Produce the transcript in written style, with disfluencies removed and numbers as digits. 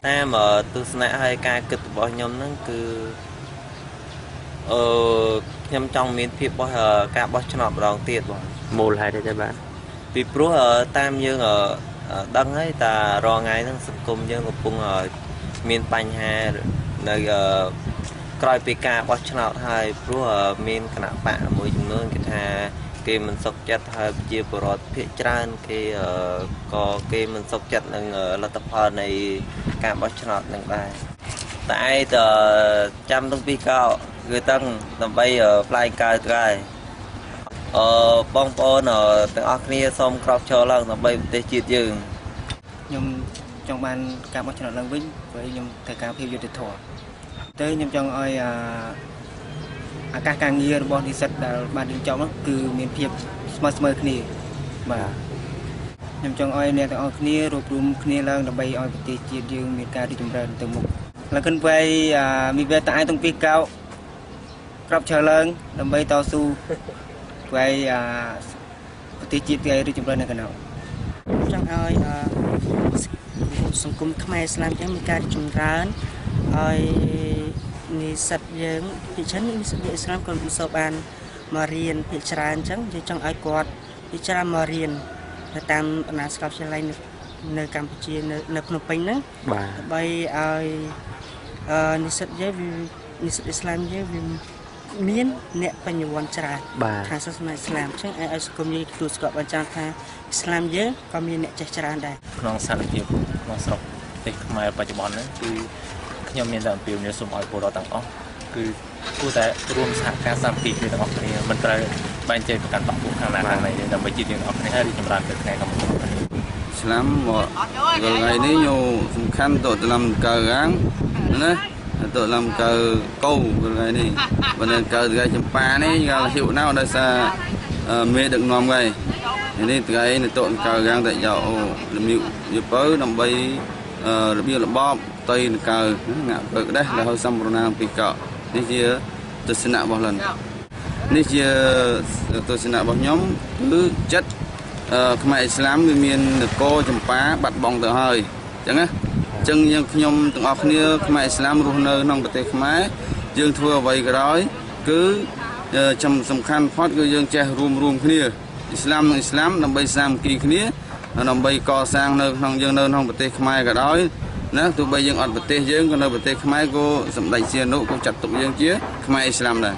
តាមទស្សនៈហើយការគិតរបស់ខ្ញុំហ្នឹងគឺខ្ញុំចង់មានភាពរបស់ការបោះឆ្នោតម្ដងទៀតបងមូលហេតុអីទៅបាទពីព្រោះតាមយើងដឹងហើយតារាល់ថ្ងៃហ្នឹងសង្គមយើងកំពុងមានបញ្ហានៅក្រោយពីការបោះឆ្នោតហើយព្រោះមានគណៈបកមួយចំនួនគេថាគេមិនសុខចិត្តហើយប្រជាពលរដ្ឋភាគច្រើនគេក៏គេមិនសុខចិត្តនឹងលទ្ធផលនៃការបោះឆ្នោតនឹងដែរតែឯងចាំតាំងពីកោគឺតាំងដើម្បីផ្លាយកើទៅហើយបងប្អូនទាំងអស់គ្នាសូមក្រោកឈរឡើងដើម្បីប្រទេសជាតិយើងខ្ញុំចង់បានការបោះឆ្នោតឡើងវិញព្រោះខ្ញុំត្រូវការភាពយុត្តិធម៌ទៅខ្ញុំចង់ឲ្យឱកាសការងាររបស់និស្សិតដែលបានរៀនចប់នោះគឺមានភាពស្មើៗគ្នាបាទខ្ញុំចង់ឲ្យអ្នកទាំងអស់គ្នារួបរวมគ្នាឡើងដើម្បីឲ្យប្រទេសជាតិយើងមានការរីកចម្រើនទៅមុខឡើងขึ้นไปมีเวลาตรงปีเก่าครอบเชลิงដើម្បីតស៊ូไปប្រទេសជាតិគេរីកចម្រើននៅកណ្ដោចង់ឲ្យសង្គមខ្មែរឥស្លាមចឹងមានការរីកចម្រើនឲ្យនិស្សិតយើងពីច្រើននិស្សិតឥស្លាមក៏មិនសូវបានមករៀនពីច្រើនចឹងយើងចង់ឲ្យគាត់ពីច្រើនមករៀនទៅតាមបណ្ណាសាកលវិទ្យាល័យនៅកម្ពុជានៅភ្នំពេញហ្នឹងដើម្បីឲ្យនិស្សិតយើងនិស្សិតឥស្លាមយើងវាមានអ្នកបញ្ញវន្តច្រើនខាងសាសនាឥស្លាមចឹងឲ្យសង្គមយើងទទួលស្គាល់បានច្រើនថាឥស្លាមយើងក៏មានអ្នកចេះច្រើនដែរក្នុងស្ថានភាពក្នុងស្រុកប្រទេសខ្មែរបច្ចុប្បន្នហ្នឹងគឺខ្ញុំមានតែអំពាវនាវសូមឲ្យពលរដ្ឋទាំងអស់គឺគួរតែរួមសហការសាមគ្គីគ្នាទាំងអស់គ្នាមិនត្រូវបែងចែកប្រកាន់បកពួកខាងណាខាងណីទេដើម្បីជាតិយើងទាំងអស់គ្នាឲ្យរីកចម្រើនទៅថ្ងៃខាងមុខស្លាមមកថ្ងៃនេះញោសំខាន់ទៅតាមកើរាំងណាទៅតាមកើកោថ្ងៃនេះបើនៅកើថ្ងៃចម្ប៉ានេះគេហ៊ីវណៅដោយសារមេដឹកនាំហើយនេះថ្ងៃនេះទៅកើរាំងតែយកលំយុពើដើម្បីរបៀបរបបតៃកើងាក់បើក្ដេះដែលហៅសម្ពរណាពីកោនេះជាទស្សនៈរបស់លិននេះជាទស្សនៈរបស់ខ្ញុំគឺចិត្តខ្មែរឥស្លាមវាមាននគរចម្ប៉ាបាត់បង់ទៅហើយអញ្ចឹងណាអញ្ចឹងយើងខ្ញុំទាំងអស់គ្នាខ្មែរឥស្លាមរស់នៅក្នុងប្រទេសខ្មែរយើងធ្វើអ្វីក៏ដោយគឺសំខាន់ផុតគឺយើងចេះរួមគ្នាឥស្លាមនិងឥស្លាមដើម្បីសាមគ្គីគ្នាដើម្បីកសាងនៅក្នុងយើងនៅក្នុងប្រទេសខ្មែរក៏ដោយណាទោះបីយើងអត់ប្រទេសយើងក៏នៅប្រទេសខ្មែរក៏សម្ដេចសៀនុក៏ចាត់ទុកយើងជាខ្មែរឥស្លាមដែរ